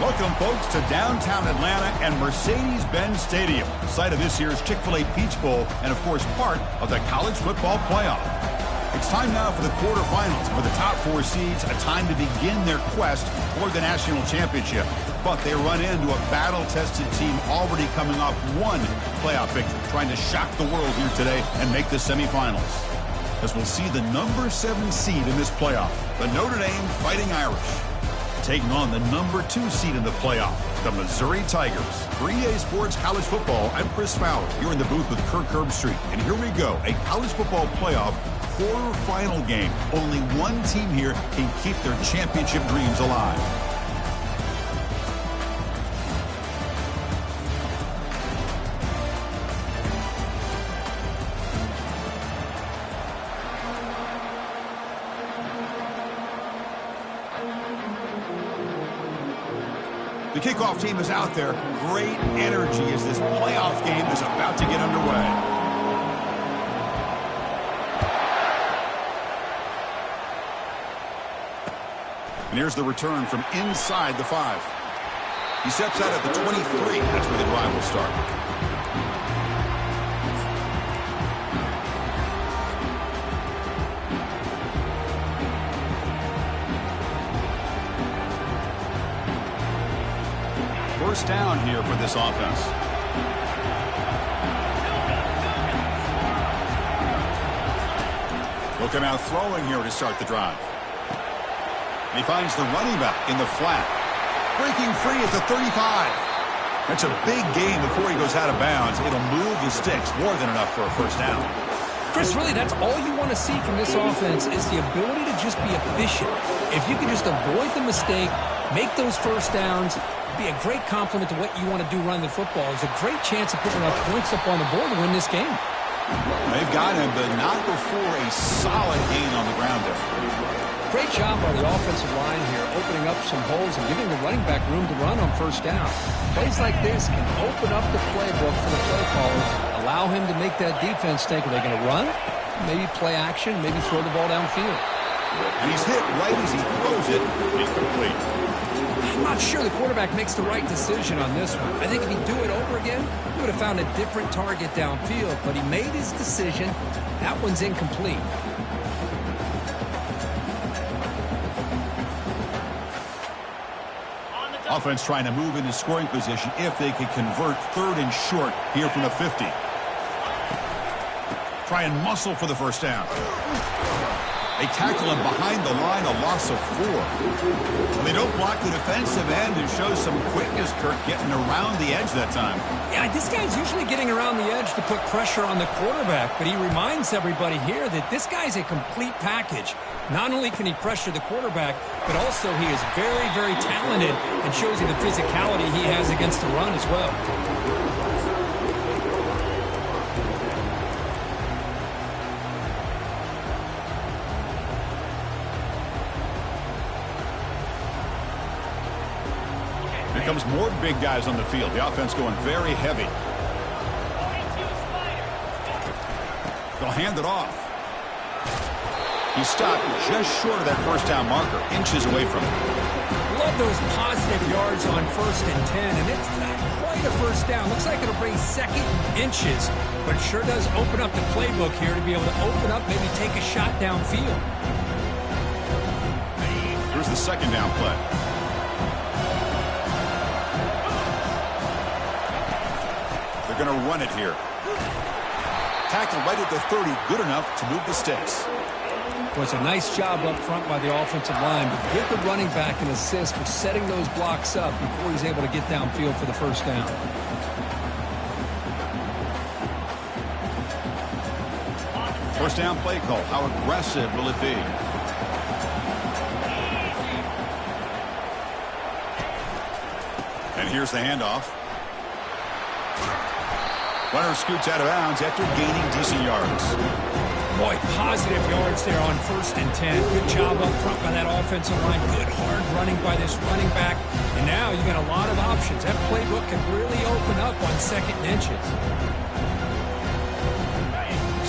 Welcome, folks, to downtown Atlanta and Mercedes-Benz Stadium, site of this year's Chick-fil-A Peach Bowl and, of course, part of the college football playoff. It's time now for the quarterfinals, for the top four seeds, a time to begin their quest for the national championship. But they run into a battle-tested team already coming off one playoff victory, trying to shock the world here today and make the semifinals. As we'll see the number 7 seed in this playoff, the Notre Dame Fighting Irish, taking on the number 2 seed in the playoff, the Missouri Tigers. For EA Sports College Football, I'm Chris Fowler, here in the booth with Kirk Herbstreit. And here we go, a college football playoff quarterfinal game. Only one team here can keep their championship dreams alive. The kickoff team is out there. Great energy as this playoff game is about to get underway. And here's the return from inside the 5. He steps out at the 23. That's where the drive will start. First down here for this offense. He'll come out throwing here to start the drive. And he finds the running back in the flat. Breaking free at the 35. That's a big gain before he goes out of bounds. It'll move the sticks, more than enough for a first down. Chris, really, that's all you want to see from this offense is the ability to just be efficient. If you can just avoid the mistake, make those first downs, be a great compliment to what you want to do running the football. It's a great chance of putting enough points up on the board to win this game. They've got him, but not before a solid gain on the ground there. Great job by the offensive line here, opening up some holes and giving the running back room to run on first down. Plays like this can open up the playbook for the play caller, allow him to make that defense think, are they going to run? Maybe play action, maybe throw the ball downfield. And he's hit right as he throws it. Incomplete. I'm not sure the quarterback makes the right decision on this one. I think if he'd do it over again, he would have found a different target downfield, but he made his decision. That one's incomplete. Offense trying to move into scoring position if they could convert third and short here from the 50. Try and muscle for the first down. They tackle him behind the line, a loss of 4. And they don't block the defensive end and show some quickness, Kirk, getting around the edge that time. Yeah, this guy's usually getting around the edge to put pressure on the quarterback, but he reminds everybody here that this guy's a complete package. Not only can he pressure the quarterback, but also he is very, very talented and shows you the physicality he has against the run as well. Here comes more big guys on the field. The offense going very heavy. They'll hand it off. He stopped just short of that first down marker, inches away from it. Love those positive yards on 1st and 10, and it's not quite a first down. Looks like it'll bring second inches, but it sure does open up the playbook here to be able to open up, maybe take a shot downfield. Here's the second down play. They're going to run it here. Tackle right at the 30, good enough to move the sticks. Well, it's a nice job up front by the offensive line, but give the running back an assist for setting those blocks up before he's able to get downfield for the first down. First down play call. How aggressive will it be? And here's the handoff. Runner scoots out of bounds after gaining decent yards. Boy, positive yards there on 1st and 10. Good job up front by that offensive line. Good hard running by this running back. And now you got a lot of options. That playbook can really open up on 2nd and inches.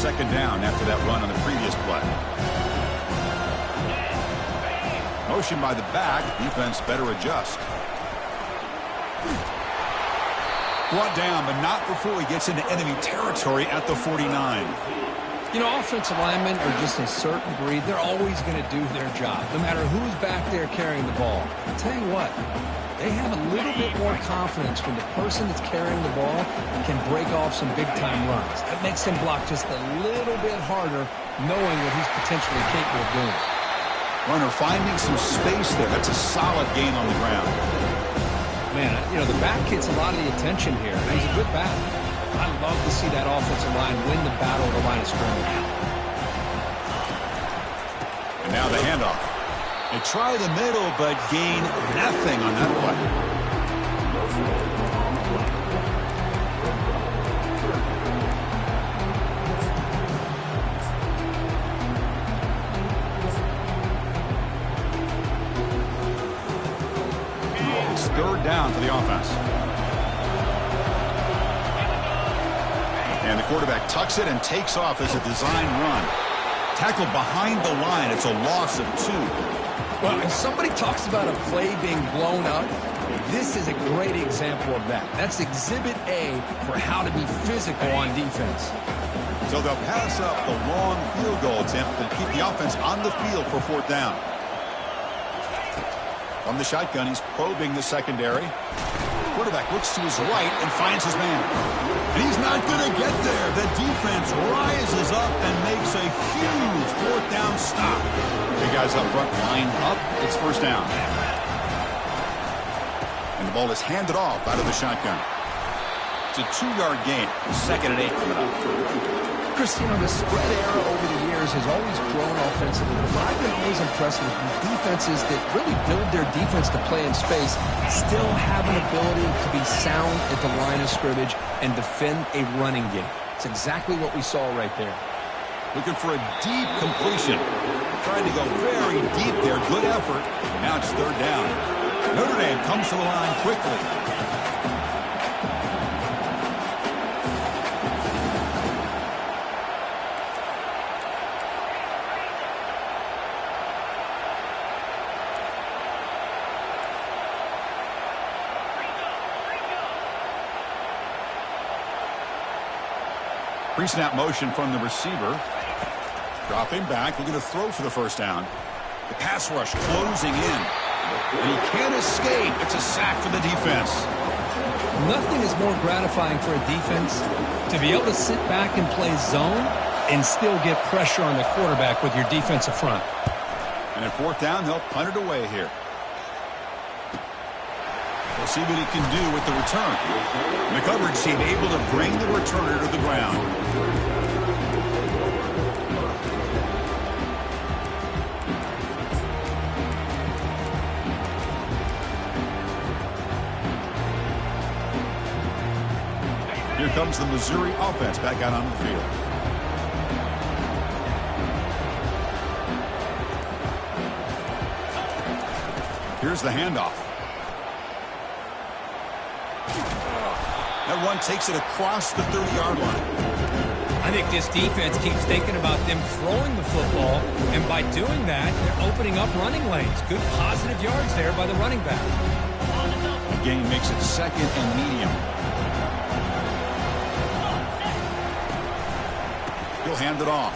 Second down after that run on the previous play. Motion by the back. Defense better adjust. Brought down, but not before he gets into enemy territory at the 49. You know, offensive linemen are just a certain breed. They're always going to do their job, no matter who's back there carrying the ball. I'll tell you what, they have a little bit more confidence when the person that's carrying the ball can break off some big-time runs. That makes them block just a little bit harder, knowing what he's potentially capable of doing. Runner finding some space there. That's a solid gain on the ground. Man, you know, the back gets a lot of the attention here. He's a good back. I love to see that offensive line win the battle of the line of scrimmage. And now the handoff. They try the middle, but gain nothing on that play. It's third down for the offense. And the quarterback tucks it and takes off as a design run. Tackled behind the line. It's a loss of 2. Well, if somebody talks about a play being blown up, this is a great example of that. That's exhibit A for how to be physical on defense. So they'll pass up the long field goal attempt and keep the offense on the field for 4th down. From the shotgun, he's probing the secondary. Quarterback looks to his right and finds his man. And he's not going to get there. The defense rises up and makes a huge 4th down stop. The guys up front line up. It's 1st down. And the ball is handed off out of the shotgun. It's a 2-yard gain. 2nd and 8 coming up. Chris, you know, the spread era over the years has always grown offensively. But I've been always impressed with defenses that really build their defense to play in space, still have an ability to be sound at the line of scrimmage and defend a running game. It's exactly what we saw right there. Looking for a deep completion. Trying to go very deep there. Good effort. Now it's 3rd down. Notre Dame comes to the line quickly. Pre-snap motion from the receiver. Dropping back, looking to throw for the 1st down. The pass rush closing in. And he can't escape. It's a sack for the defense. Nothing is more gratifying for a defense to be able to sit back and play zone and still get pressure on the quarterback with your defensive front. And at 4th down, they'll punt it away here. We'll see what he can do with the return. And the coverage team able to bring the returner to the ground. Here comes the Missouri offense back out on the field. Here's the handoff. That one takes it across the 30-yard line. I think this defense keeps thinking about them throwing the football, and by doing that, they're opening up running lanes. Good positive yards there by the running back. The gain makes it 2nd and medium. He'll hand it off.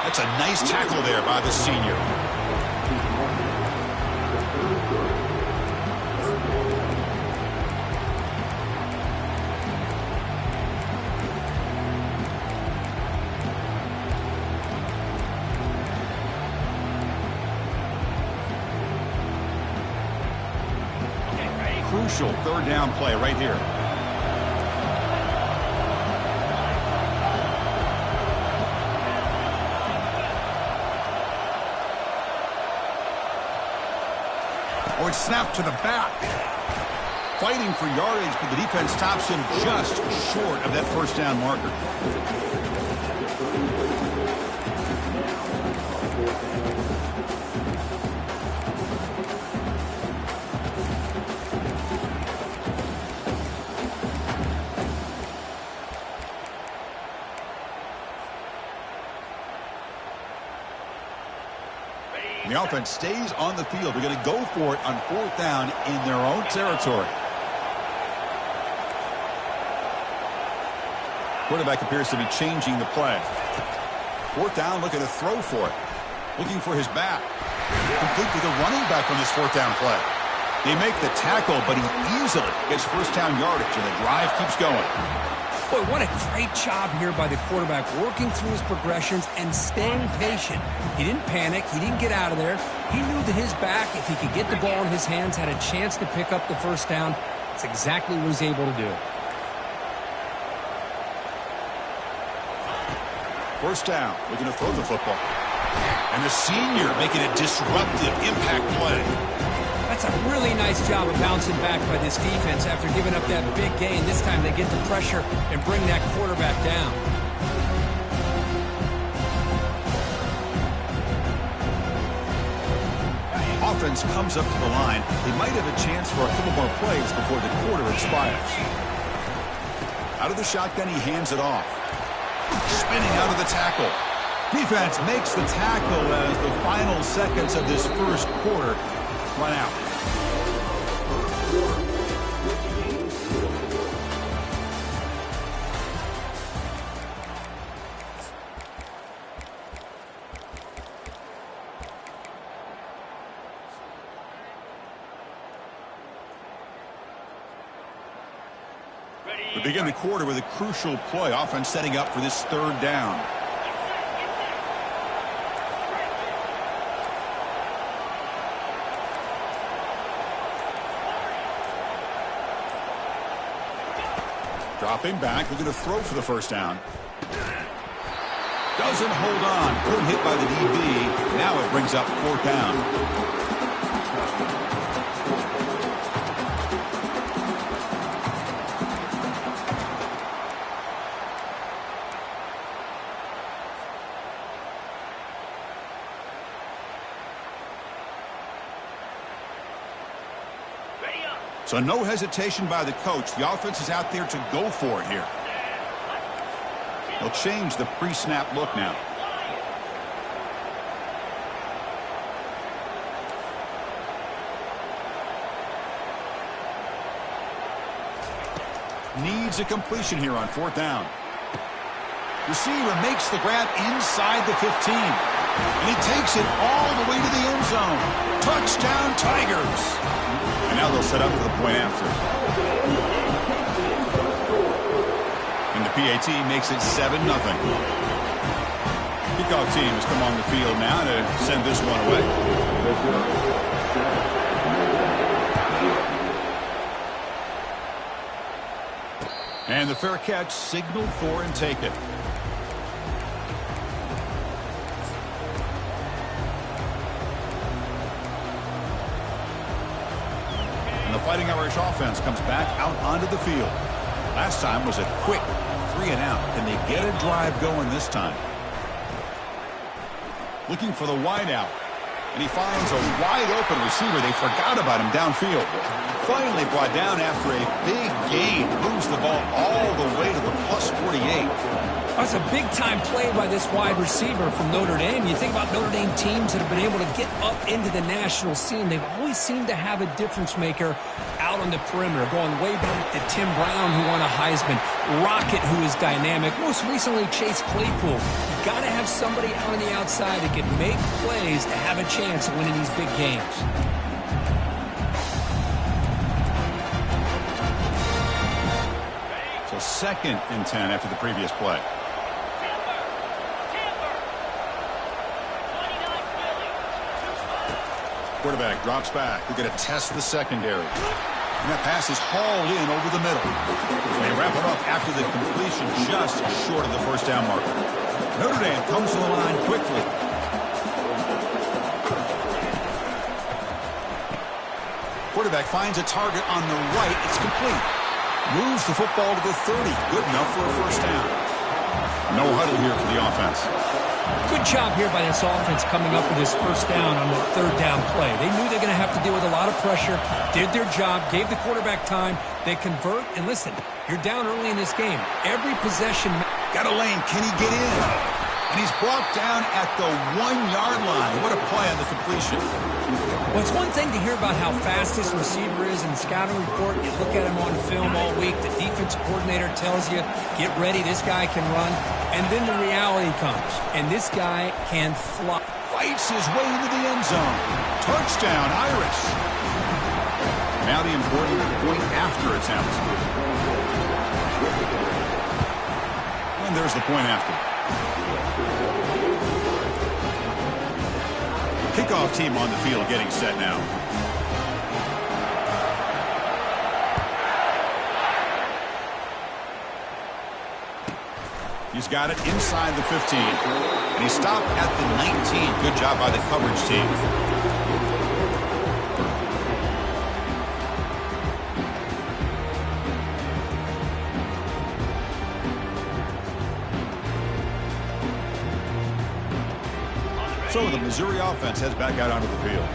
That's a nice tackle there by the senior. Crucial 3rd down play right here. Oh, it's snapped to the back. Fighting for yardage, but the defense stops him just short of that 1st down marker. The offense stays on the field. They're going to go for it on 4th down in their own territory. Quarterback appears to be changing the play. Fourth down, looking to throw for it. Looking for his back. Complete to the running back on this fourth down play. They make the tackle, but he easily gets first down yardage, and the drive keeps going. Boy, what a great job here by the quarterback, working through his progressions and staying patient. He didn't panic. He didn't get out of there. He knew that his back, if he could get the ball in his hands, had a chance to pick up the first down. That's exactly what he's able to do. First down, looking to throw the football. And the senior making a disruptive impact play. That's a really nice job of bouncing back by this defense after giving up that big gain. This time they get the pressure and bring that quarterback down. Offense comes up to the line. They might have a chance for a couple more plays before the quarter expires. Out of the shotgun, he hands it off. Spinning out of the tackle. Defense makes the tackle as the final seconds of this first quarter run out. We begin the quarter with a crucial play. Offense setting up for this third down. Dropping back, looking to throw for the first down. Doesn't hold on. Couldn't hit by the DB. Now it brings up fourth down. So no hesitation by the coach. The offense is out there to go for it here. They'll change the pre-snap look now. Needs a completion here on fourth down. Receiver makes the grab inside the 15. And he takes it all the way to the end zone. Touchdown, Tigers. And now they'll set up for the point after. And the PAT makes it 7-0. Kickoff team has come on the field now to send this one away. And the fair catch signaled for and taken. The Fighting Irish offense comes back out onto the field. Last time was a quick 3-and-out. Can they get a drive going this time? Looking for the wideout. And he finds a wide-open receiver. They forgot about him downfield. Finally brought down after a big gain. Moves the ball all the way to the plus 48. That's a big-time play by this wide receiver from Notre Dame. You think about Notre Dame teams that have been able to get up into the national scene. They've always seemed to have a difference maker out on the perimeter, going way back to Tim Brown, who won a Heisman, Rocket, who is dynamic, most recently Chase Claypool. You got to have somebody out on the outside that can make plays to have a chance of winning these big games. So 2nd and 10 after the previous play. Quarterback drops back. We're going to test the secondary. And that pass is hauled in over the middle. They wrap it up after the completion just short of the first down marker. Notre Dame comes to the line quickly. Quarterback finds a target on the right. It's complete. Moves the football to the 30. Good enough for a first down. No huddle here for the offense. Good job here by this offense coming up with this first down on the third down play. They knew they're going to have to deal with a lot of pressure, did their job, gave the quarterback time. They convert, and listen, you're down early in this game. Every possession. Got a lane. Can he get in? And he's brought down at the 1-yard line. What a play on the completion. Well, it's one thing to hear about how fast this receiver is in the scouting report. You look at him on film all week. The defensive coordinator tells you, get ready, this guy can run. And then the reality comes, and this guy can fly. Fights his way into the end zone. Touchdown, Irish. Now the important point after attempt. And there's the point after. Kickoff team on the field getting set now. He's got it inside the 15. And he stopped at the 19. Good job by the coverage team. So the Missouri offense heads back out onto the field.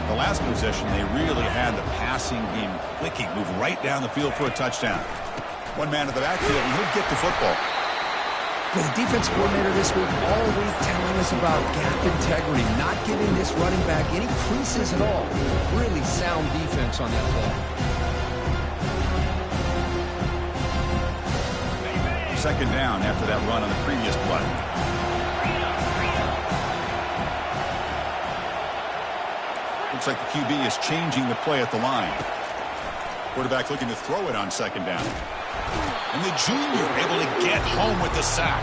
The last possession, they really had the passing game clicking. Move right down the field for a touchdown. One man at the backfield, and he'll get the football. The defense coordinator this week all week telling us about gap integrity, not giving this running back any creases at all. Really sound defense on that play. Second down after that run on the previous play. Looks like the QB is changing the play at the line. Quarterback looking to throw it on second down. And the junior able to get home with the sack.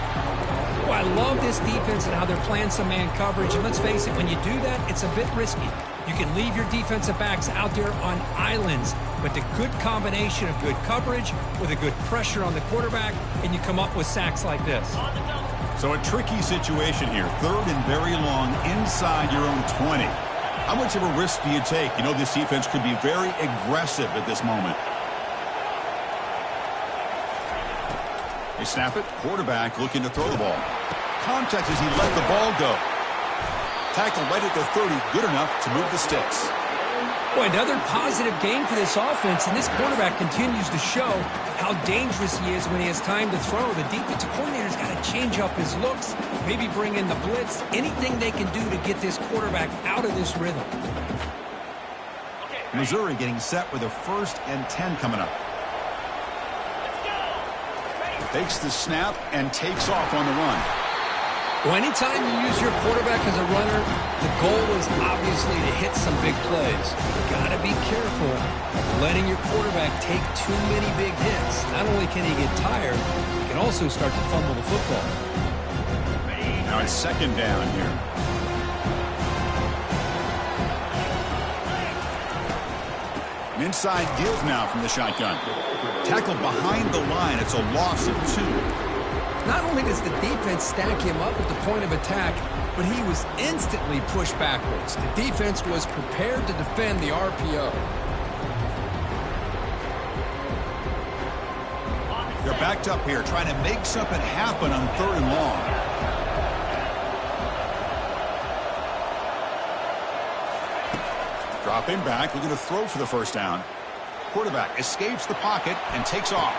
Well, I love this defense and how they're playing some man coverage. And let's face it, when you do that, it's a bit risky. You can leave your defensive backs out there on islands, but the good combination of good coverage with a good pressure on the quarterback, and you come up with sacks like this. So a tricky situation here. Third and very long inside your own 20. How much of a risk do you take? You know this defense could be very aggressive at this moment. They snap it. Quarterback looking to throw the ball. Contact as he let the ball go. Tackle right at the 30. Good enough to move the sticks. Boy, another positive game for this offense, and this quarterback continues to show how dangerous he is when he has time to throw. The defensive coordinator's got to change up his looks, maybe bring in the blitz, anything they can do to get this quarterback out of this rhythm. Missouri getting set with a 1st and 10 coming up. Takes the snap and takes off on the run. Well, anytime you use your quarterback as a runner, the goal is obviously to hit some big plays. You've got to be careful of letting your quarterback take too many big hits. Not only can he get tired, he can also start to fumble the football. Now it's second down here. An inside give now from the shotgun. Tackled behind the line. It's a loss of 2. Not only does the defense stack him up at the point of attack, but he was instantly pushed backwards. The defense was prepared to defend the RPO. They're backed up here, trying to make something happen on 3rd and long. Dropping back, looking to throw for the first down. Quarterback escapes the pocket and takes off.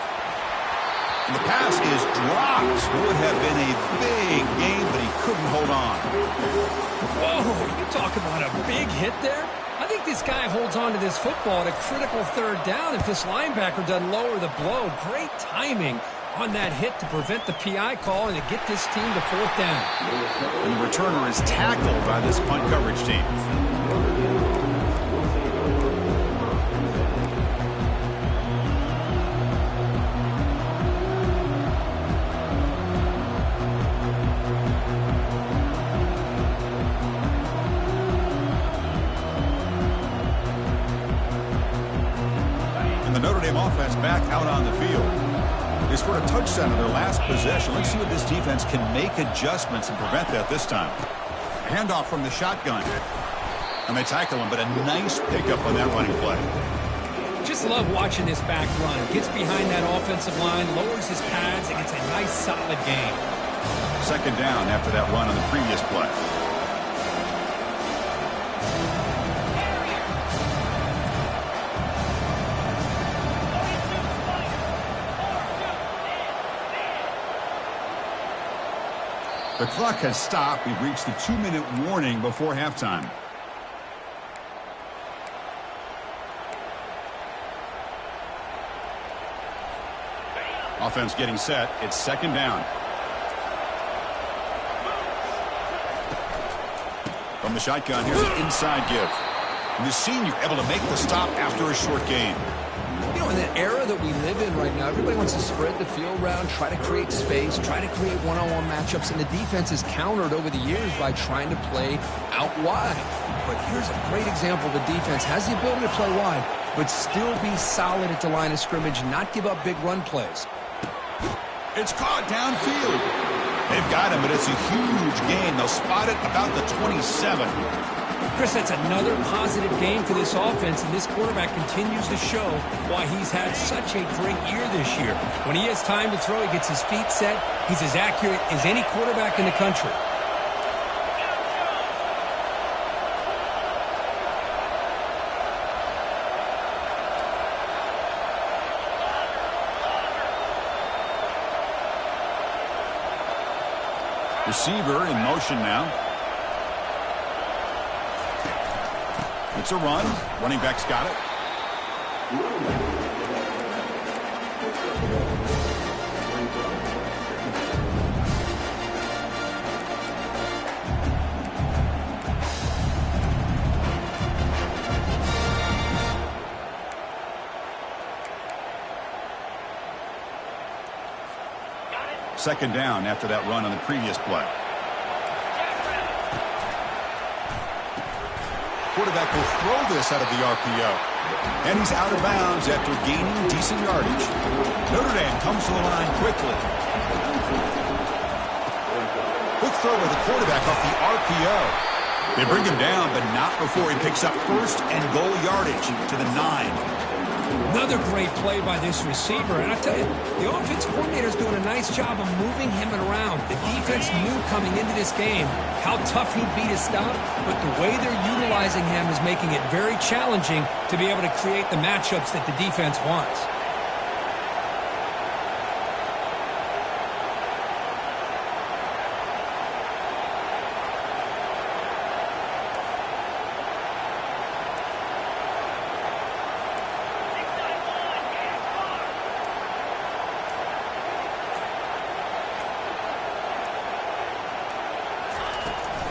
And the pass is dropped. Would have been a big game, but he couldn't hold on. Whoa, you talk about a big hit there? I think this guy holds on to this football at a critical 3rd down if this linebacker doesn't lower the blow. Great timing on that hit to prevent the PI call and to get this team to 4th down. And the returner is tackled by this punt coverage team. Offense back out on the field. They scored a touchdown in their last possession. Let's see what this defense can make adjustments and prevent that this time. Handoff from the shotgun. And they tackle him, but a nice pickup on that running play. Just love watching this back run. Gets behind that offensive line, lowers his pads, and gets a nice solid gain. Second down after that run on the previous play. The clock has stopped. We've reached the 2-minute warning before halftime. Offense getting set. It's second down. From the shotgun, here's an inside give. And the senior able to make the stop after a short gain. You know, in the era that we live in right now, everybody wants to spread the field around, try to create space, try to create one-on-one matchups, and the defense is countered over the years by trying to play out wide. But here's a great example. The defense has the ability to play wide, but still be solid at the line of scrimmage, not give up big run plays. It's caught downfield. They've got him, but it's a huge gain. They'll spot it about the 27. Chris, that's another positive game for this offense, and this quarterback continues to show why he's had such a great year this year. When he has time to throw, he gets his feet set. He's as accurate as any quarterback in the country. Receiver in motion now. It's a run. Running back's got it. Second down after that run on the previous play. Quarterback will throw this out of the RPO. And he's out of bounds after gaining decent yardage. Notre Dame comes to the line quickly. Quick throw with the quarterback off the RPO. They bring him down, but not before he picks up first and goal yardage to the 9. Another great play by this receiver. And I tell you, the offense coordinator is doing a nice job of moving him around. The defense knew coming into this game how tough he'd be to stop, but the way they're utilizing him is making it very challenging to be able to create the matchups that the defense wants.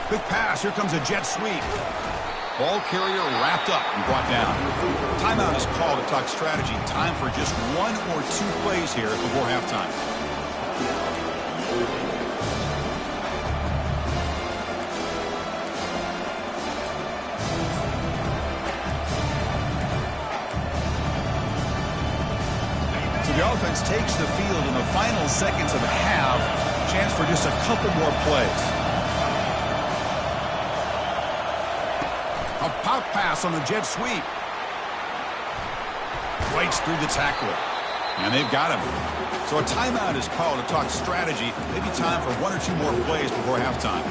Quick pass. Here comes a jet sweep. Ball carrier wrapped up and brought down. Timeout is called to talk strategy. Time for just 1 or 2 plays here before halftime. So the offense takes the field in the final seconds of the half. Chance for just a couple more plays. A pop pass on the jet sweep. Breaks through the tackler. And they've got him. So a timeout is called to talk strategy. Maybe time for 1 or 2 more plays before halftime.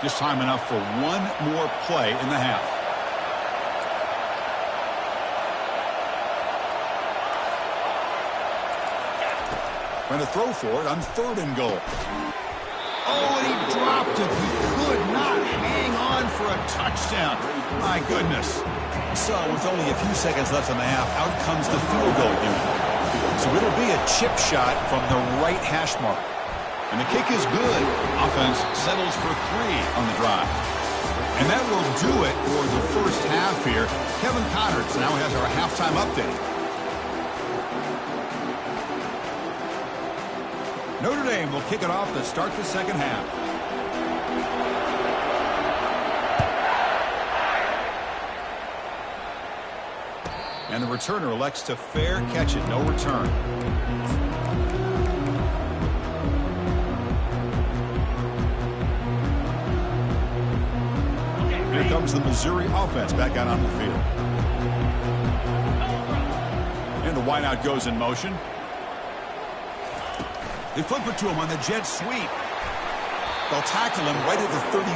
Just time enough for 1 more play in the half. Trying to throw for it on 3rd and goal. Oh, and he dropped it. He could not hang on for a touchdown. My goodness. So with only a few seconds left in the half, out comes the field goal unit. So it'll be a chip shot from the right hash mark. And the kick is good. Offense settles for 3 on the drive. And that will do it for the first half here. Kevin Connerts now has our halftime update. Notre Dame will kick it off to start the second half. And the returner elects to fair catch it, no return. Here comes the Missouri offense back out on the field. And the wideout goes in motion. They flip it to him on the jet sweep. They'll tackle him right at the 31.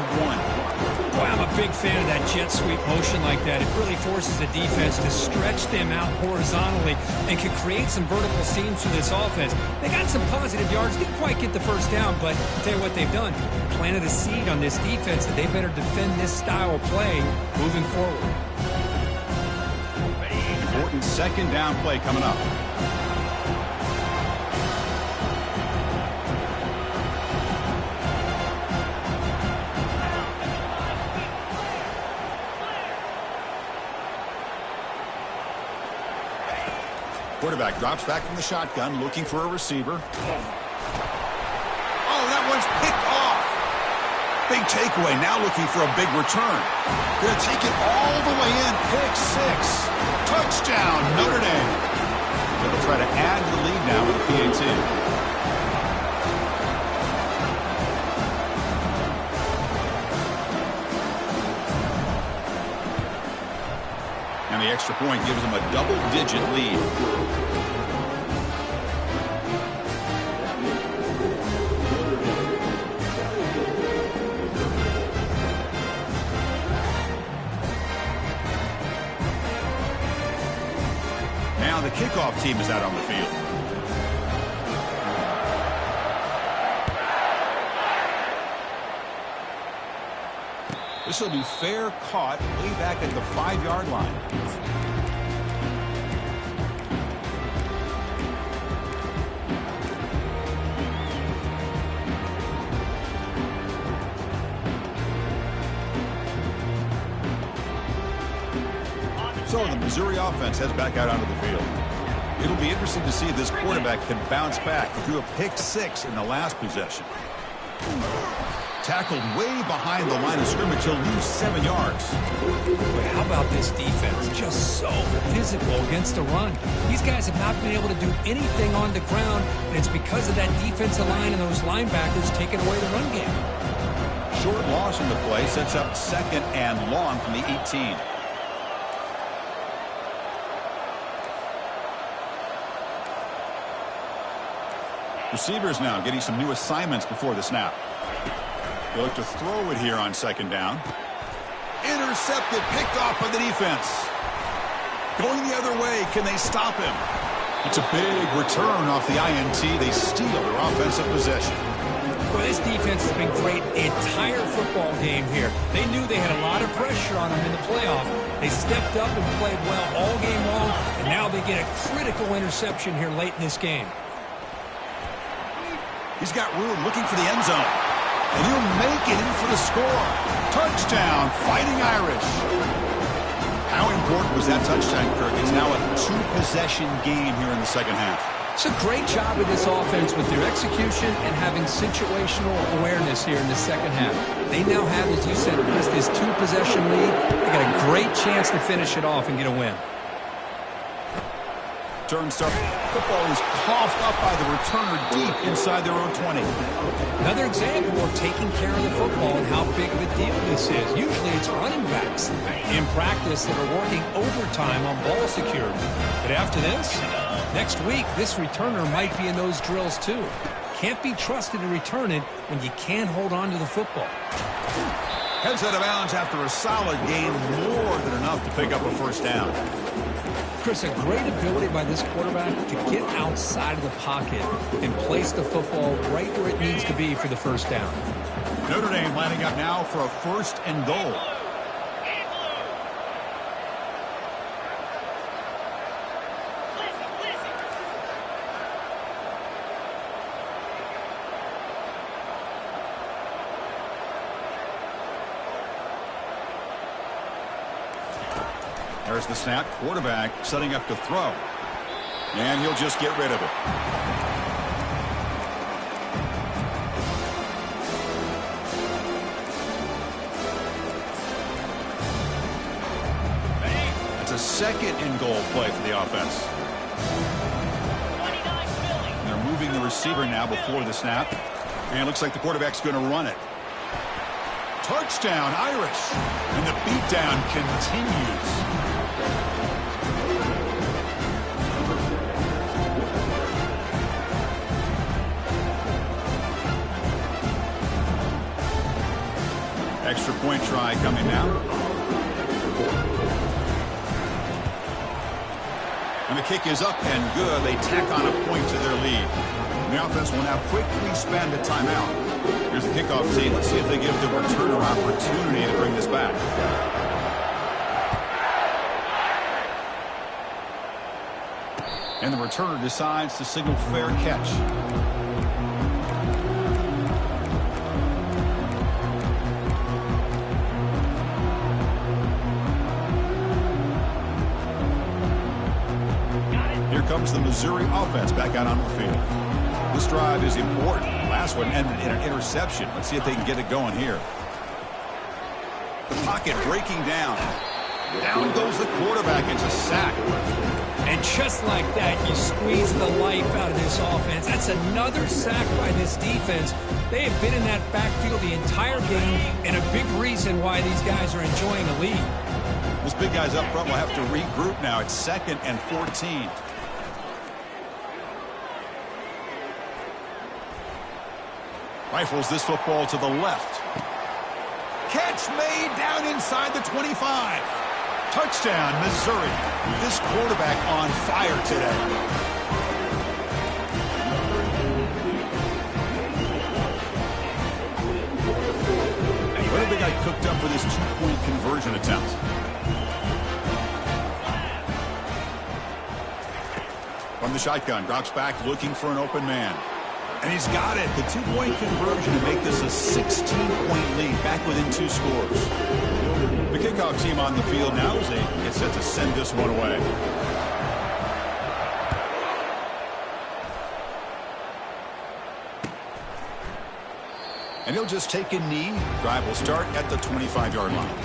Boy, I'm a big fan of that jet sweep motion like that. It really forces the defense to stretch them out horizontally and can create some vertical seams for this offense. They got some positive yards, didn't quite get the first down, but I'll tell you what they've done. Planted a seed on this defense that they better defend this style of play moving forward. Important second down play coming up. Quarterback drops back from the shotgun, looking for a receiver. Oh, that one's picked off. Big takeaway, now looking for a big return. Going to take it all the way in. Pick six. Touchdown, Notre Dame. They'll try to add to the lead now with a PAT. And the extra point gives them a double-digit lead. Now the kickoff team is out on the field. This will be fair, caught way back at the 5-yard line. So the Missouri offense heads back out onto the field. It'll be interesting to see if this quarterback can bounce back. He threw a pick six in the last possession. Tackled way behind the line of scrimmage. He'll lose 7 yards. Boy, how about this defense? Just so physical against the run. These guys have not been able to do anything on the ground, and it's because of that defensive line and those linebackers taking away the run game. Short loss in the play sets up second and long from the 18. Receivers now getting some new assignments before the snap. They look to throw it here on second down. Intercepted, picked off by the defense. Going the other way, can they stop him? It's a big return off the INT. They steal their offensive possession. Well, this defense has been great the entire football game here. They knew they had a lot of pressure on them in the playoff. They stepped up and played well all game long, and now they get a critical interception here late in this game. He's got room, looking for the end zone. And he'll make it in for the score. Touchdown, Fighting Irish. How important was that touchdown, Kirk? It's now a two-possession game here in the second half. It's a great job of this offense with their execution and having situational awareness here in the second half. They now have, as you said, this two-possession lead. They got a great chance to finish it off and get a win. Turn start. Football is coughed up by the returner deep inside their own 20. Another example of taking care of the football and how big of a deal this is. Usually it's running backs in practice that are working overtime on ball security. But after this, next week, this returner might be in those drills too. Can't be trusted to return it when you can't hold on to the football. Heads out of bounds after a solid gain, more than enough to pick up a first down. Chris, a great ability by this quarterback to get outside of the pocket and place the football right where it needs to be for the first down. Notre Dame lining up now for a first and goal. There's the snap. Quarterback setting up to throw. And he'll just get rid of it. It's a second and goal play for the offense. They're moving the receiver now before the snap. And it looks like the quarterback's going to run it. Touchdown, Irish. And the beatdown continues. Extra point try coming now. And the kick is up and good. They tack on a point to their lead. And the offense will now quickly spend a timeout. Here's the kickoff team. Let's see if they give the returner opportunity to bring this back. And the returner decides to signal fair catch. Here comes the Missouri offense back out on the field. This drive is important. Last one ended in an interception. Let's see if they can get it going here. The pocket breaking down. Down goes the quarterback. It's a sack. And just like that, you squeeze the life out of this offense. That's another sack by this defense. They have been in that backfield the entire game, and a big reason why these guys are enjoying the lead. This big guy's up front will have to regroup now. It's 2nd and 14. Rifles this football to the left. Catch made down inside the 25. Touchdown, Missouri. This quarterback on fire today. What a big guy cooked up for this 2-point conversion attempt. From the shotgun, drops back looking for an open man. And he's got it. The 2-point conversion to make this a 16-point lead, back within 2 scores. The kickoff team on the field now as they get set to send this one away. And he'll just take a knee. Drive will start at the 25-yard line.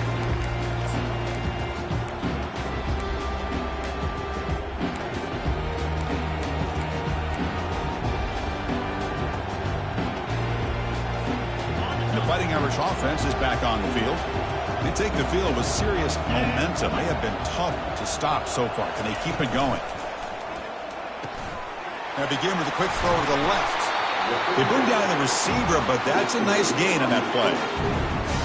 Fighting Irish offense is back on the field. They take the field with serious momentum. They have been tough to stop so far. Can they keep it going? Now begin with a quick throw to the left. They bring down the receiver, but that's a nice gain on that play.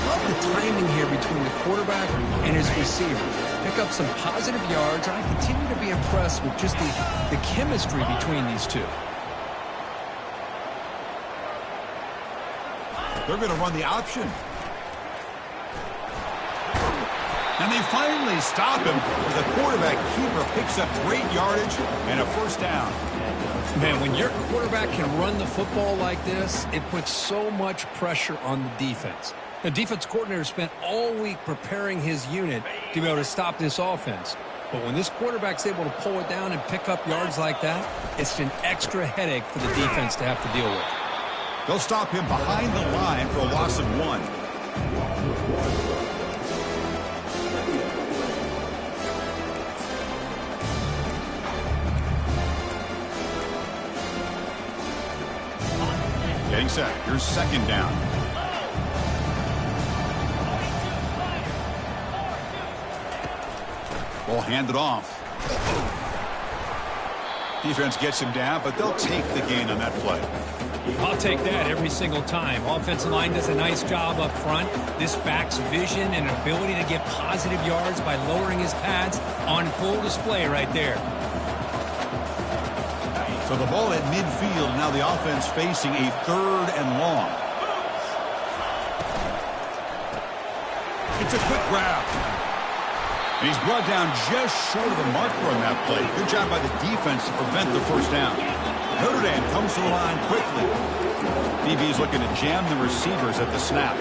Love the timing here between the quarterback and his receiver. Pick up some positive yards. I continue to be impressed with just the chemistry between these two. They're going to run the option. And they finally stop him. The quarterback keeper picks up great yardage and a first down. Man, when your quarterback can run the football like this, it puts so much pressure on the defense. The defense coordinator spent all week preparing his unit to be able to stop this offense. But when this quarterback's able to pull it down and pick up yards like that, it's an extra headache for the defense to have to deal with. They'll stop him behind the line for a loss of 1. Getting set. Here's 2nd down. Ball handed off. Defense gets him down, but they'll take the gain on that play. I'll take that every single time. Offensive line does a nice job up front. This back's vision and ability to get positive yards by lowering his pads on full display right there. So the ball at midfield. Now the offense facing a 3rd and long. It's a quick grab. And he's brought down just short of the marker on that play. Good job by the defense to prevent the first down. Notre Dame comes to the line quickly. DB is looking to jam the receivers at the snap.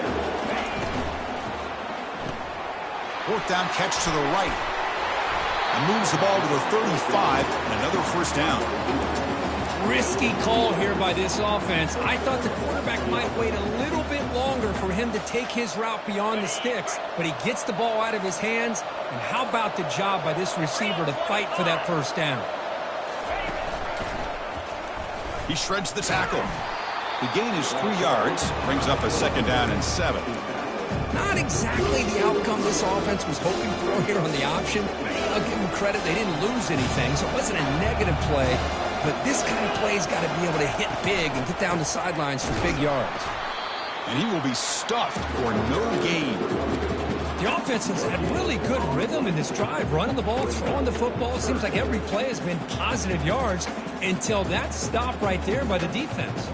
4th down catch to the right. And moves the ball to the 35 and another first down. Risky call here by this offense. I thought the quarterback might wait a little bit longer for him to take his route beyond the sticks, but he gets the ball out of his hands. And how about the job by this receiver to fight for that first down? He shreds the tackle. The gain is 3 yards, brings up a 2nd down and 7. Not exactly the outcome this offense was hoping for here on the option. I'll give them credit. They didn't lose anything, so it wasn't a negative play. But this kind of play's got to be able to hit big and get down the sidelines for big yards. And he will be stuffed for no gain. The offense has had really good rhythm in this drive, running the ball, throwing the football. It seems like every play has been positive yards until that stop right there by the defense.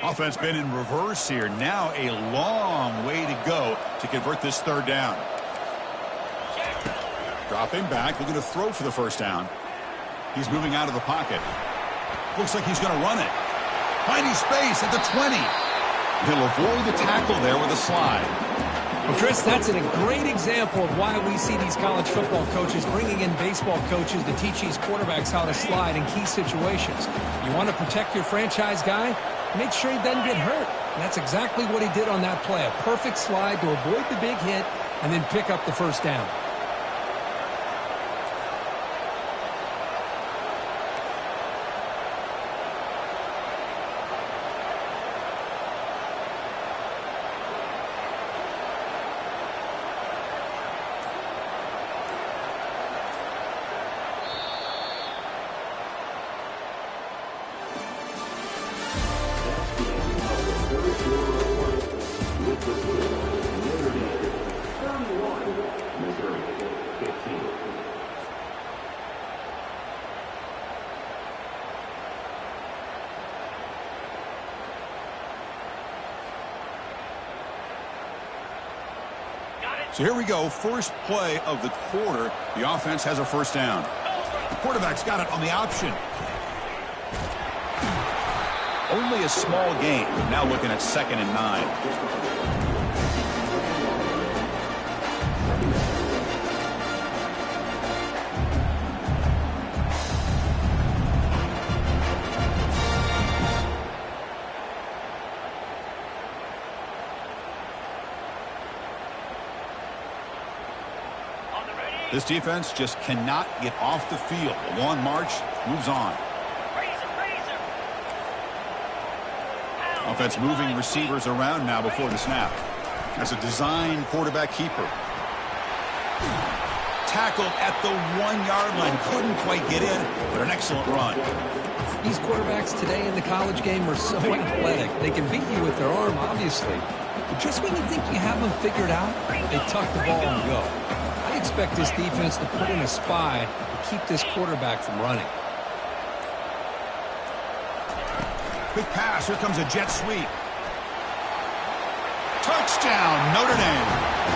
Offense been in reverse here. Now a long way to go to convert this third down. Dropping back, looking to throw for the first down. He's moving out of the pocket. Looks like he's going to run it. Finding space at the 20. He'll avoid the tackle there with a slide. Well, Chris, that's a great example of why we see these college football coaches bringing in baseball coaches to teach these quarterbacks how to slide in key situations. You want to protect your franchise guy? Make sure he doesn't get hurt. And that's exactly what he did on that play. A perfect slide to avoid the big hit and then pick up the first down. So here we go, first play of the quarter. The offense has a first down. The quarterback's got it on the option. Only a small gain. Now looking at 2nd and 9. This defense just cannot get off the field. A long march moves on. Offense moving receivers around now before the snap. As a design quarterback keeper. Tackled at the 1-yard line. Couldn't quite get in, but an excellent run. These quarterbacks today in the college game are so athletic. They can beat you with their arm, obviously. But just when you think you have them figured out, they tuck the ball and go. I expect this defense to put in a spy to keep this quarterback from running. Quick pass. Here comes a jet sweep. Touchdown, Notre Dame.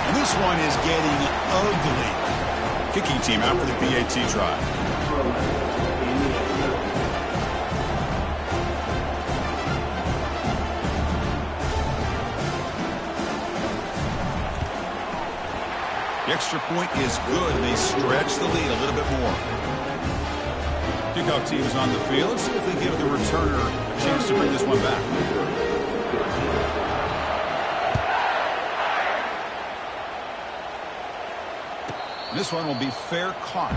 And this one is getting ugly. Kicking team out for the PAT try. The extra point is good. They stretch the lead a little bit more. Kickoff team is on the field. Let's see if they give the returner a chance to bring this one back. And this one will be fair caught.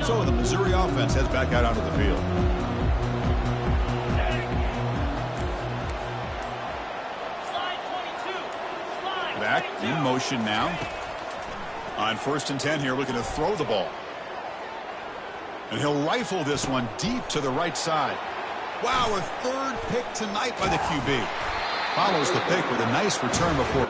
So the Missouri offense heads back out onto the field. Back in motion now. On 1st and 10 here, looking to throw the ball. And he'll rifle this one deep to the right side. Wow, a 3rd pick tonight by the QB. Follows the pick with a nice return before